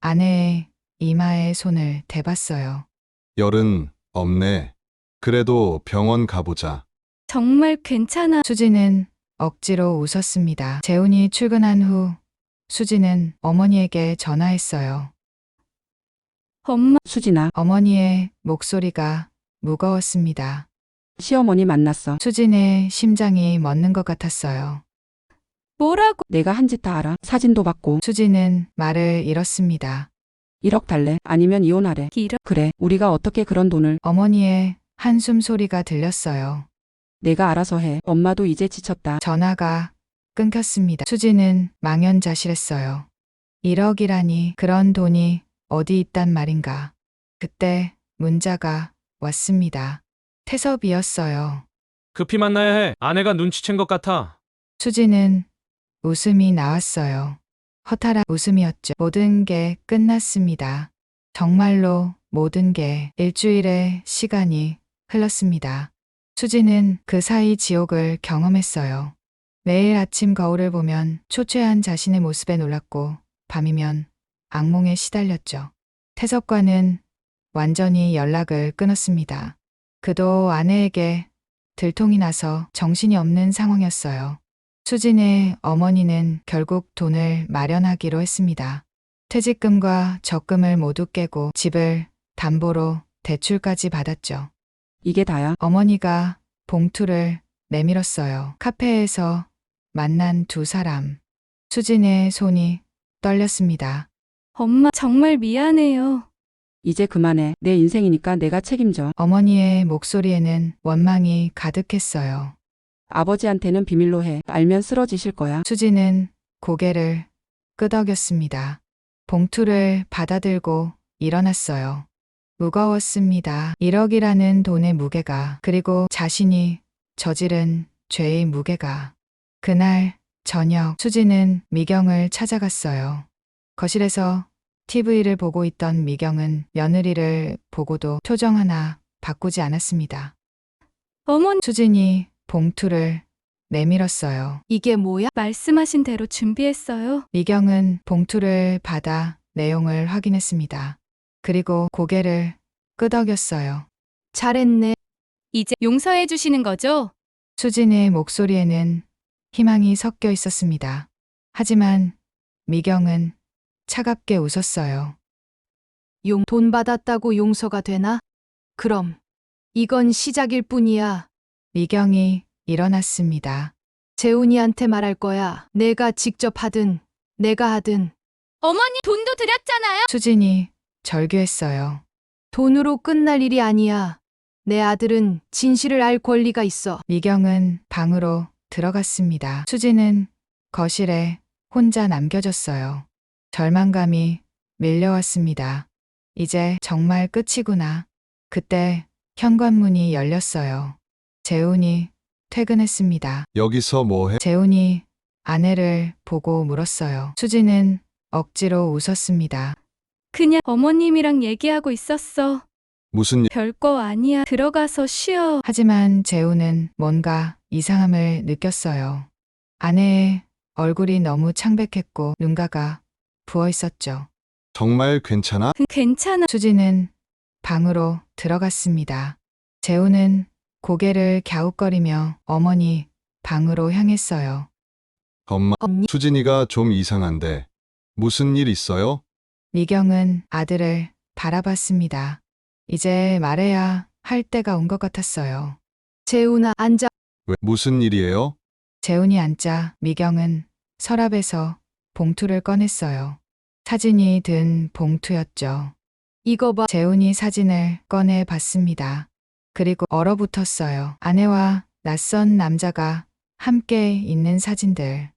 아내의 이마에 손을 대봤어요. 열은 없네. 그래도 병원 가보자. 정말 괜찮아. 수지는 억지로 웃었습니다. 재훈이 출근한 후 수지는 어머니에게 전화했어요. 엄마, 수진아, 어머니의 목소리가 무거웠습니다. 시어머니 만났어. 수진의 심장이 멎는 것 같았어요. 뭐라고? 내가 한 짓 다 알아. 사진도 받고. 수지는 말을 잃었습니다. 1억 달래. 아니면 이혼하래. 이런. 그래, 우리가 어떻게 그런 돈을. 어머니의 한숨 소리가 들렸어요. 내가 알아서 해. 엄마도 이제 지쳤다. 전화가 끊겼습니다. 수지는 망연자실했어요. 1억이라니 그런 돈이 어디 있단 말인가. 그때 문자가 왔습니다. 태섭이었어요. 급히 만나야 해. 아내가 눈치챈 것 같아. 수지는 웃음이 나왔어요. 허탈한 웃음이었죠. 모든 게 끝났습니다. 정말로 모든 게. 일주일의 시간이 흘렀습니다. 수지는 그 사이 지옥을 경험했어요. 매일 아침 거울을 보면 초췌한 자신의 모습에 놀랐고 밤이면 악몽에 시달렸죠. 태섭과는 완전히 연락을 끊었습니다. 그도 아내에게 들통이 나서 정신이 없는 상황이었어요. 수진의 어머니는 결국 돈을 마련하기로 했습니다. 퇴직금과 적금을 모두 깨고 집을 담보로 대출까지 받았죠. 이게 다야. 어머니가 봉투를 내밀었어요. 카페에서 만난 두 사람. 수진의 손이 떨렸습니다. 엄마, 정말 미안해요. 이제 그만해. 내 인생이니까 내가 책임져. 어머니의 목소리에는 원망이 가득했어요. 아버지한테는 비밀로 해. 알면 쓰러지실 거야. 수진은 고개를 끄덕였습니다. 봉투를 받아들고 일어났어요. 무거웠습니다. 1억이라는 돈의 무게가, 그리고 자신이 저지른 죄의 무게가. 그날 저녁 수진은 미경을 찾아갔어요. 거실에서 TV를 보고 있던 미경은 며느리를 보고도 표정 하나 바꾸지 않았습니다. 어머니, 수진이 봉투를 내밀었어요. 이게 뭐야? 말씀하신 대로 준비했어요. 미경은 봉투를 받아 내용을 확인했습니다. 그리고 고개를 끄덕였어요. 잘했네. 이제 용서해 주시는 거죠? 수진의 목소리에는 희망이 섞여 있었습니다. 하지만 미경은 차갑게 웃었어요. 돈 받았다고 용서가 되나? 그럼 이건 시작일 뿐이야. 미경이 일어났습니다. 재훈이한테 말할 거야. 내가 직접 하든 내가 하든. 어머니, 돈도 드렸잖아요. 수진이 절규했어요. 돈으로 끝날 일이 아니야. 내 아들은 진실을 알 권리가 있어. 미경은 방으로 들어갔습니다. 수진은 거실에 혼자 남겨졌어요. 절망감이 밀려왔습니다. 이제 정말 끝이구나. 그때 현관문이 열렸어요. 재훈이 퇴근했습니다. 여기서 뭐해? 재훈이 아내를 보고 물었어요. 수진은 억지로 웃었습니다. 그냥 어머님이랑 얘기하고 있었어. 무슨 일? 별거 아니야. 들어가서 쉬어. 하지만 재훈은 뭔가 이상함을 느꼈어요. 아내의 얼굴이 너무 창백했고 눈가가 부어 있었죠. 정말 괜찮아? 괜찮아. 수진은 방으로 들어갔습니다. 재훈은 고개를 갸웃거리며 어머니 방으로 향했어요. 엄마, 언니, 수진이가 좀 이상한데. 무슨 일 있어요? 미경은 아들을 바라봤습니다. 이제 말해야 할 때가 온 것 같았어요. 재훈아, 앉아. 왜? 무슨 일이에요? 재훈이 앉자 미경은 서랍에서 봉투를 꺼냈어요. 사진이 든 봉투였죠. 이거 봐. 재훈이 사진을 꺼내 봤습니다. 그리고 얼어붙었어요. 아내와 낯선 남자가 함께 있는 사진들.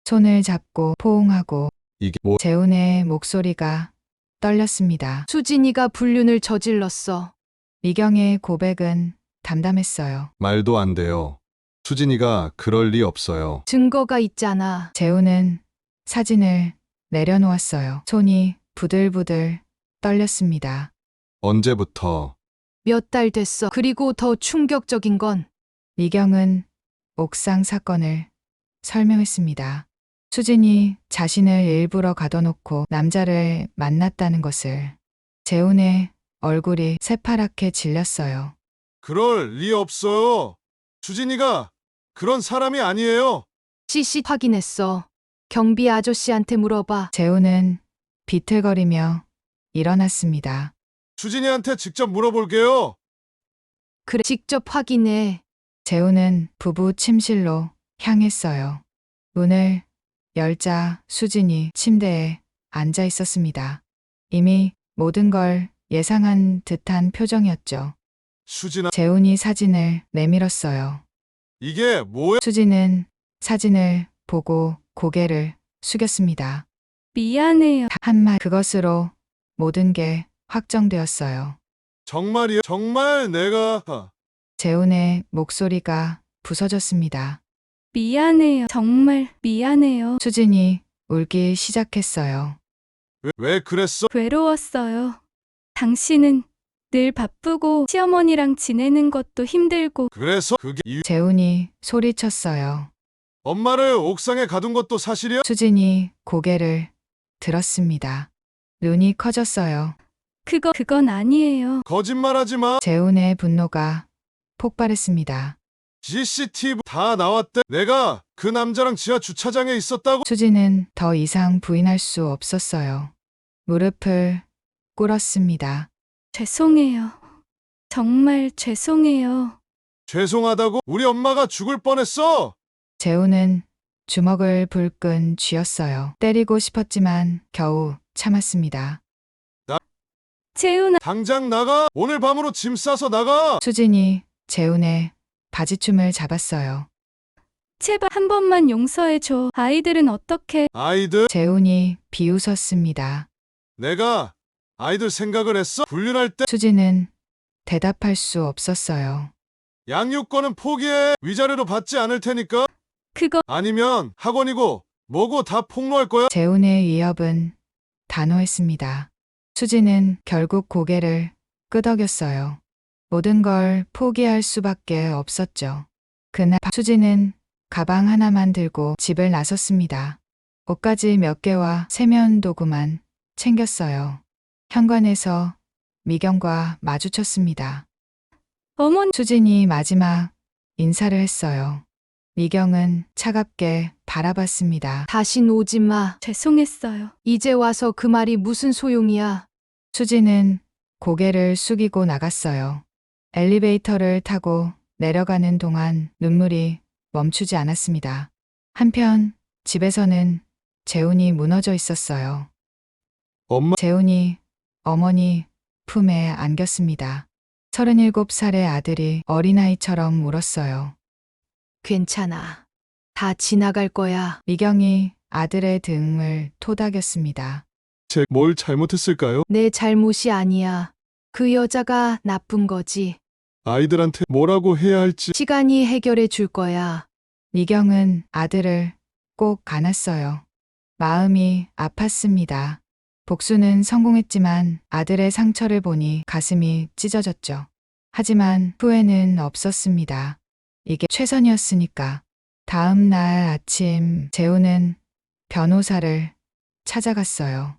손을 잡고 포옹하고. 이게 뭐? 재훈의 목소리가 떨렸습니다. 수진이가 불륜을 저질렀어. 미경의 고백은 담담했어요. 말도 안 돼요. 수진이가 그럴 리 없어요. 증거가 있잖아. 재훈은 사진을 내려놓았어요. 손이 부들부들 떨렸습니다. 언제부터? 몇 달 됐어. 그리고 더 충격적인 건 미경은 옥상 사건을 설명했습니다. 수진이 자신을 일부러 가둬놓고 남자를 만났다는 것을. 재훈의 얼굴이 새파랗게 질렸어요. 그럴 리 없어요. 수진이가 그런 사람이 아니에요. CC 확인했어. 경비 아저씨한테 물어봐. 재훈은 비틀거리며 일어났습니다. 수진이한테 직접 물어볼게요. 그래, 직접 확인해. 재훈은 부부 침실로 향했어요. 문을 열자 수진이 침대에 앉아 있었습니다. 이미 모든 걸 예상한 듯한 표정이었죠. 수진아, 재훈이 사진을 내밀었어요. 이게 뭐야? 수진은 사진을 보고 고개를 숙였습니다. 미안해요. 한마 그것으로 모든 게 확정되었어요. 정말이요? 정말 내가 재훈의 목소리가 부서졌습니다. 미안해요. 정말 미안해요. 수진이 울기 시작했어요. 왜 그랬어? 외로웠어요. 당신은 늘 바쁘고 시어머니랑 지내는 것도 힘들고. 그래서 그게 재훈이 소리쳤어요. 엄마를 옥상에 가둔 것도 사실이야? 수진이 고개를 들었습니다. 눈이 커졌어요. 그건 아니에요. 거짓말하지 마. 재훈의 분노가 폭발했습니다. CCTV 다 나왔대. 내가 그 남자랑 지하 주차장에 있었다고. 수진은 더 이상 부인할 수 없었어요. 무릎을 꿇었습니다. 죄송해요. 정말 죄송해요. 죄송하다고? 우리 엄마가 죽을 뻔했어. 재훈은 주먹을 불끈 쥐었어요. 때리고 싶었지만 겨우 참았습니다. 재훈아, 당장 나가! 오늘 밤으로 짐 싸서 나가! 수진이 재훈의 바지춤을 잡았어요. 제발 한 번만 용서해줘. 아이들은 어떻게? 아이들, 재훈이 비웃었습니다. 내가 아이들 생각을 했어? 훈련할 때 수진은 대답할 수 없었어요. 양육권은 포기해. 위자료도 받지 않을 테니까. 그거 아니면 학원이고 뭐고 다 폭로할 거야. 재훈의 위협은 단호했습니다. 수진은 결국 고개를 끄덕였어요. 모든 걸 포기할 수밖에 없었죠. 그날 수진은 가방 하나만 들고 집을 나섰습니다. 옷가지 몇 개와 세면 도구만 챙겼어요. 현관에서 미경과 마주쳤습니다. 어머니, 수진이 마지막 인사를 했어요. 미경은 차갑게 바라봤습니다. 다신 오지 마. 죄송했어요. 이제 와서 그 말이 무슨 소용이야. 수진은 고개를 숙이고 나갔어요. 엘리베이터를 타고 내려가는 동안 눈물이 멈추지 않았습니다. 한편 집에서는 재훈이 무너져 있었어요. 엄마, 재훈이 어머니 품에 안겼습니다. 37살의 아들이 어린아이처럼 울었어요. 괜찮아. 다 지나갈 거야. 미경이 아들의 등을 토닥였습니다. 제 뭘 잘못했을까요? 내 잘못이 아니야. 그 여자가 나쁜 거지. 아이들한테 뭐라고 해야 할지. 시간이 해결해 줄 거야. 미경은 아들을 꼭 안았어요. 마음이 아팠습니다. 복수는 성공했지만 아들의 상처를 보니 가슴이 찢어졌죠. 하지만 후회는 없었습니다. 이게 최선이었으니까. 다음 날 아침 재훈은 변호사를 찾아갔어요.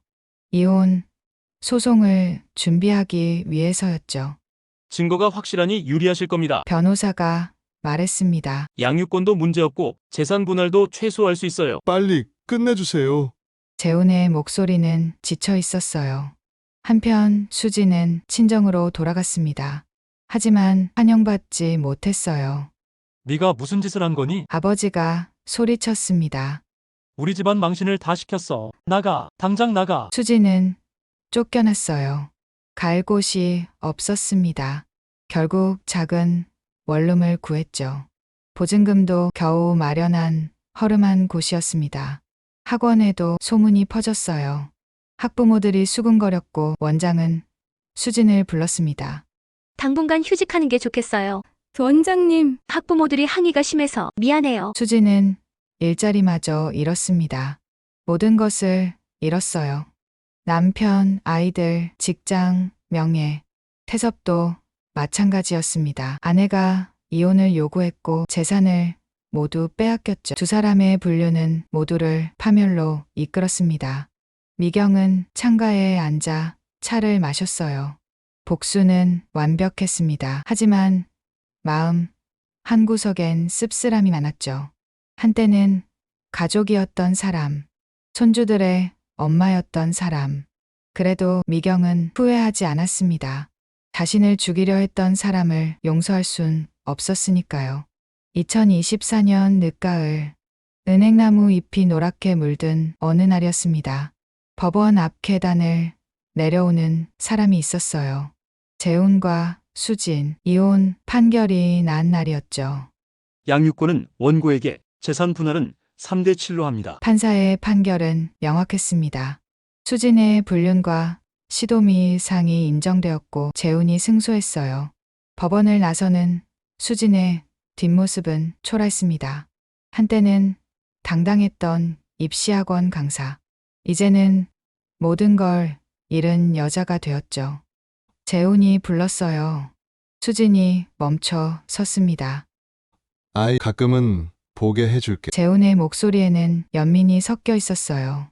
이혼 소송을 준비하기 위해서였죠. 증거가 확실하니 유리하실 겁니다. 변호사가 말했습니다. 양육권도 문제없고 재산 분할도 최소화할 수 있어요. 빨리 끝내주세요. 재훈의 목소리는 지쳐 있었어요. 한편 수지는 친정으로 돌아갔습니다. 하지만 환영받지 못했어요. 네가 무슨 짓을 한 거니? 아버지가 소리쳤습니다. 우리 집안 망신을 다 시켰어. 나가. 당장 나가. 수지는 쫓겨났어요. 갈 곳이 없었습니다. 결국 작은 원룸을 구했죠. 보증금도 겨우 마련한 허름한 곳이었습니다. 학원에도 소문이 퍼졌어요. 학부모들이 수군거렸고 원장은 수진을 불렀습니다. 당분간 휴직하는 게 좋겠어요. 원장님, 학부모들이 항의가 심해서 미안해요. 수진은 일자리마저 잃었습니다. 모든 것을 잃었어요. 남편, 아이들, 직장, 명예, 태섭도 마찬가지였습니다. 아내가 이혼을 요구했고 재산을 모두 빼앗겼죠. 두 사람의 분류는 모두를 파멸로 이끌었습니다. 미경은 창가에 앉아 차를 마셨어요. 복수는 완벽했습니다. 하지만 마음 한구석엔 씁쓸함이 많았죠. 한때는 가족이었던 사람, 손주들의 엄마였던 사람. 그래도 미경은 후회하지 않았습니다. 자신을 죽이려 했던 사람을 용서할 순 없었으니까요. 2024년 늦가을, 은행나무 잎이 노랗게 물든 어느 날이었습니다. 법원 앞 계단을 내려오는 사람이 있었어요. 재훈과 수진, 이혼 판결이 난 날이었죠. 양육권은 원고에게, 재산 분할은 3대 7로 합니다. 판사의 판결은 명확했습니다. 수진의 불륜과 시도미상이 인정되었고 재훈이 승소했어요. 법원을 나서는 수진의 뒷모습은 초라했습니다. 한때는 당당했던 입시학원 강사. 이제는 모든 걸 잃은 여자가 되었죠. 재훈이 불렀어요. 수진이 멈춰 섰습니다. 아이, 가끔은 보게 해줄게. 재훈의 목소리에는 연민이 섞여 있었어요.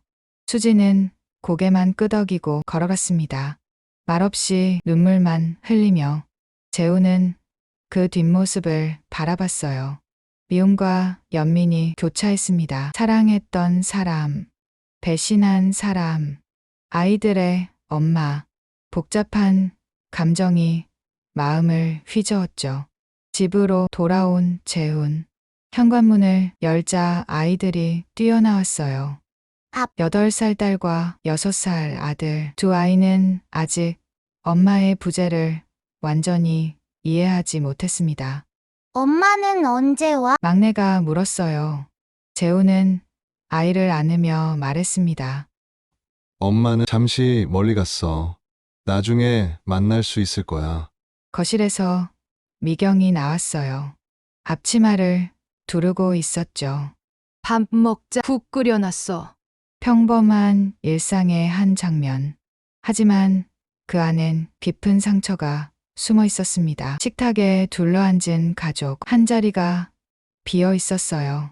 수진은 고개만 끄덕이고 걸어갔습니다. 말없이 눈물만 흘리며 재훈은 그 뒷모습을 바라봤어요. 미움과 연민이 교차했습니다. 사랑했던 사람, 배신한 사람, 아이들의 엄마. 복잡한 감정이 마음을 휘저었죠. 집으로 돌아온 재훈. 현관문을 열자 아이들이 뛰어나왔어요. 8살 딸과 6살 아들. 두 아이는 아직 엄마의 부재를 완전히 이해하지 못했습니다. 엄마는 언제 와? 막내가 물었어요. 재우는 아이를 안으며 말했습니다. 엄마는 잠시 멀리 갔어. 나중에 만날 수 있을 거야. 거실에서 미경이 나왔어요. 앞치마를 두르고 있었죠. 밥 먹자. 국 끓여놨어. 평범한 일상의 한 장면. 하지만 그 안엔 깊은 상처가 숨어 있었습니다. 식탁에 둘러앉은 가족. 한 자리가 비어 있었어요.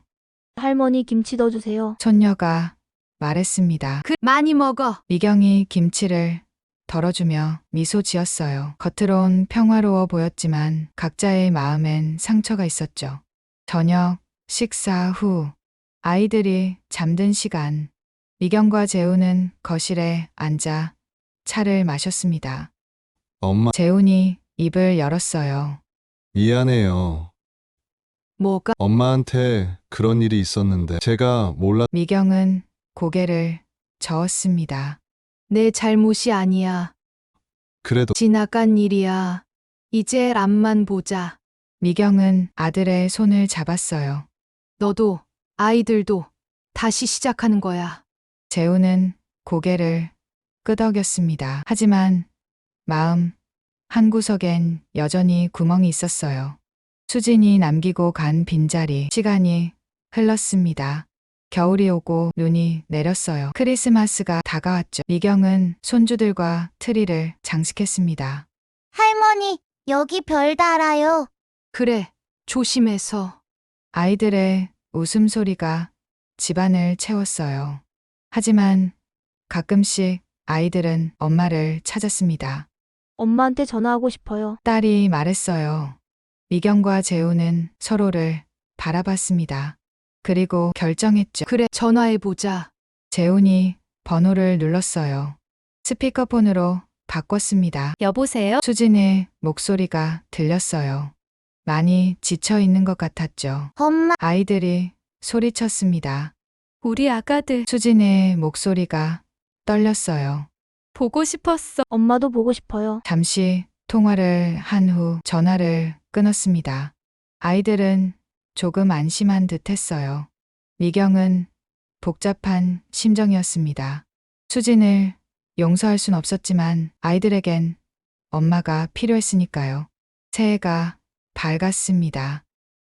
할머니 김치 넣어주세요. 손녀가 말했습니다. 많이 먹어. 미경이 김치를 덜어주며 미소 지었어요. 겉으론 평화로워 보였지만 각자의 마음엔 상처가 있었죠. 저녁 식사 후 아이들이 잠든 시간. 미경과 재훈은 거실에 앉아 차를 마셨습니다. 엄마, 재훈이 입을 열었어요. 미안해요. 뭐가? 엄마한테 그런 일이 있었는데 제가 몰라. 미경은 고개를 저었습니다. 내 잘못이 아니야. 그래도 지나간 일이야. 이제 앞만 보자. 미경은 아들의 손을 잡았어요. 너도 아이들도 다시 시작하는 거야. 재훈은 고개를 끄덕였습니다. 하지만 마음 한구석엔 여전히 구멍이 있었어요. 수진이 남기고 간 빈자리. 시간이 흘렀습니다. 겨울이 오고 눈이 내렸어요. 크리스마스가 다가왔죠. 미경은 손주들과 트리를 장식했습니다. 할머니, 여기 별 달아요. 그래, 조심해서. 아이들의 웃음소리가 집안을 채웠어요. 하지만 가끔씩 아이들은 엄마를 찾았습니다. 엄마한테 전화하고 싶어요. 딸이 말했어요. 미경과 재우는 서로를 바라봤습니다. 그리고 결정했죠. 그래, 전화해보자. 재훈이 번호를 눌렀어요. 스피커폰으로 바꿨습니다. 여보세요? 수진의 목소리가 들렸어요. 많이 지쳐 있는 것 같았죠. 엄마, 아이들이 소리쳤습니다. 우리 아가들 수진의 목소리가 떨렸어요. 보고 싶었어. 엄마도 보고 싶어요. 잠시 통화를 한 후 전화를 끊었습니다. 아이들은 조금 안심한 듯 했어요. 미경은 복잡한 심정이었습니다. 수진을 용서할 순 없었지만 아이들에겐 엄마가 필요했으니까요. 새해가 밝았습니다.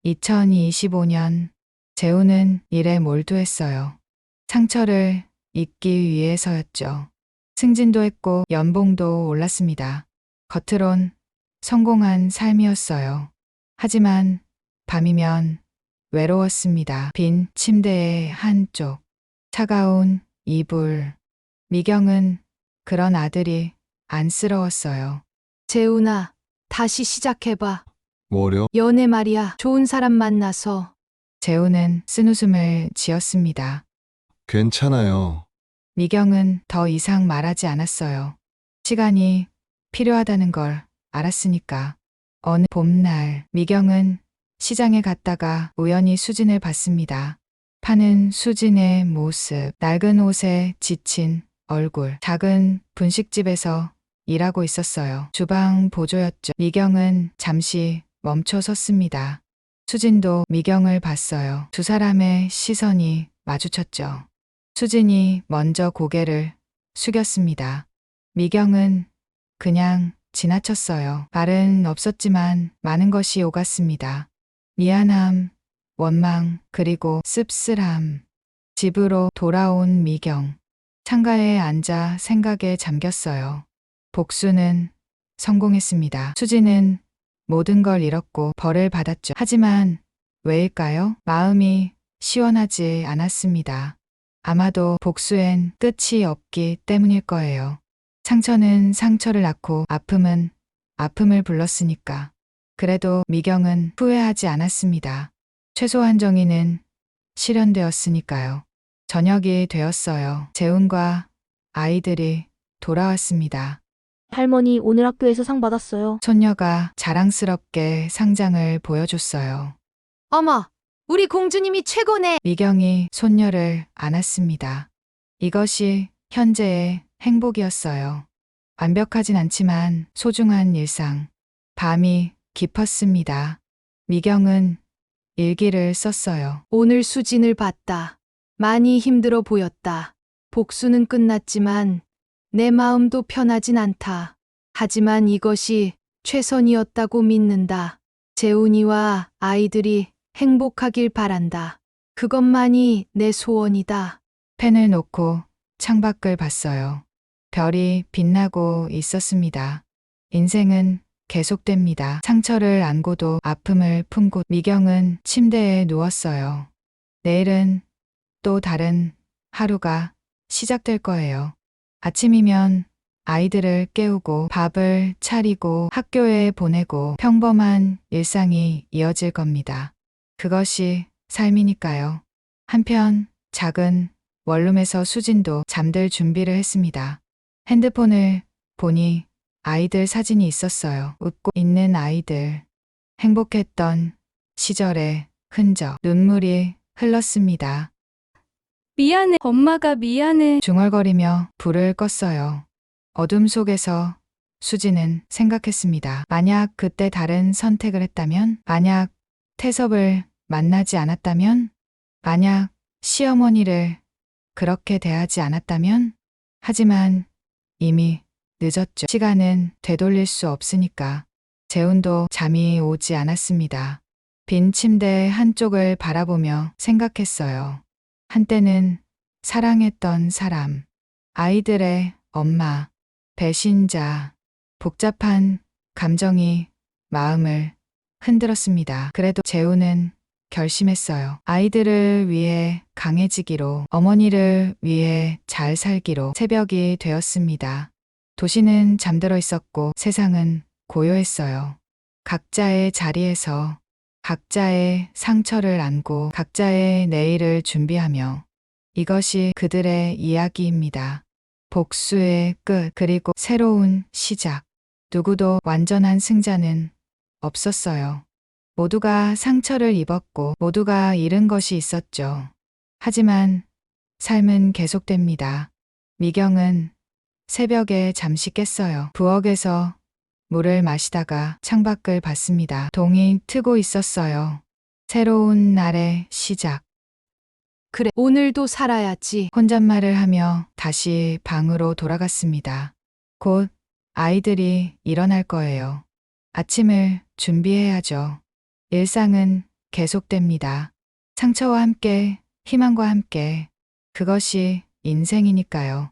2025년 재훈은 일에 몰두했어요. 상처를 잊기 위해서였죠. 승진도 했고 연봉도 올랐습니다. 겉으론 성공한 삶이었어요. 하지만 밤이면 외로웠습니다. 빈 침대의 한쪽, 차가운 이불. 미경은 그런 아들이 안쓰러웠어요. 재훈아, 다시 시작해봐. 뭐려? 연애 말이야. 좋은 사람 만나서. 재훈은 쓴웃음을 지었습니다. 괜찮아요. 미경은 더 이상 말하지 않았어요. 시간이 필요하다는 걸 알았으니까. 어느 봄날 미경은 시장에 갔다가 우연히 수진을 봤습니다. 파는 수진의 모습, 낡은 옷에 지친 얼굴, 작은 분식집에서 일하고 있었어요. 주방 보조였죠. 미경은 잠시 멈춰 섰습니다. 수진도 미경을 봤어요. 두 사람의 시선이 마주쳤죠. 수진이 먼저 고개를 숙였습니다. 미경은 그냥 지나쳤어요. 말은 없었지만 많은 것이 오갔습니다. 미안함, 원망, 그리고 씁쓸함. 집으로 돌아온 미경. 창가에 앉아 생각에 잠겼어요. 복수는 성공했습니다. 수지는 모든 걸 잃었고 벌을 받았죠. 하지만 왜일까요? 마음이 시원하지 않았습니다. 아마도 복수엔 끝이 없기 때문일 거예요. 상처는 상처를 낳고 아픔은 아픔을 불렀으니까. 그래도 미경은 후회하지 않았습니다. 최소한 정의는 실현되었으니까요. 저녁이 되었어요. 재훈과 아이들이 돌아왔습니다. 할머니, 오늘 학교에서 상 받았어요. 손녀가 자랑스럽게 상장을 보여줬어요. 어머, 우리 공주님이 최고네. 미경이 손녀를 안았습니다. 이것이 현재의 행복이었어요. 완벽하진 않지만 소중한 일상. 밤이 깊었습니다. 미경은 일기를 썼어요. 오늘 수진을 봤다. 많이 힘들어 보였다. 복수는 끝났지만 내 마음도 편하진 않다. 하지만 이것이 최선이었다고 믿는다. 재훈이와 아이들이 행복하길 바란다. 그것만이 내 소원이다. 펜을 놓고 창밖을 봤어요. 별이 빛나고 있었습니다. 인생은 계속됩니다. 상처를 안고도 아픔을 품고 미경은 침대에 누웠어요. 내일은 또 다른 하루가 시작될 거예요. 아침이면 아이들을 깨우고 밥을 차리고 학교에 보내고 평범한 일상이 이어질 겁니다. 그것이 삶이니까요. 한편 작은 원룸에서 수진도 잠들 준비를 했습니다. 핸드폰을 보니 아이들 사진이 있었어요. 웃고 있는 아이들. 행복했던 시절의 흔적. 눈물이 흘렀습니다. 미안해. 엄마가 미안해. 중얼거리며 불을 껐어요. 어둠 속에서 수지는 생각했습니다. 만약 그때 다른 선택을 했다면? 만약 태섭을 만나지 않았다면? 만약 시어머니를 그렇게 대하지 않았다면? 하지만 이미 늦었죠. 시간은 되돌릴 수 없으니까. 재훈도 잠이 오지 않았습니다. 빈 침대 한쪽을 바라보며 생각했어요. 한때는 사랑했던 사람, 아이들의 엄마, 배신자, 복잡한 감정이 마음을 흔들었습니다. 그래도 재훈은 결심했어요. 아이들을 위해 강해지기로, 어머니를 위해 잘 살기로. 새벽이 되었습니다. 도시는 잠들어 있었고 세상은 고요했어요. 각자의 자리에서 각자의 상처를 안고 각자의 내일을 준비하며 이것이 그들의 이야기입니다. 복수의 끝 그리고 새로운 시작. 누구도 완전한 승자는 없었어요. 모두가 상처를 입었고 모두가 잃은 것이 있었죠. 하지만 삶은 계속됩니다. 미경은 새벽에 잠시 깼어요. 부엌에서 물을 마시다가 창밖을 봤습니다. 동이 트고 있었어요. 새로운 날의 시작. 그래, 오늘도 살아야지. 혼잣말을 하며 다시 방으로 돌아갔습니다. 곧 아이들이 일어날 거예요. 아침을 준비해야죠. 일상은 계속됩니다. 상처와 함께, 희망과 함께. 그것이 인생이니까요.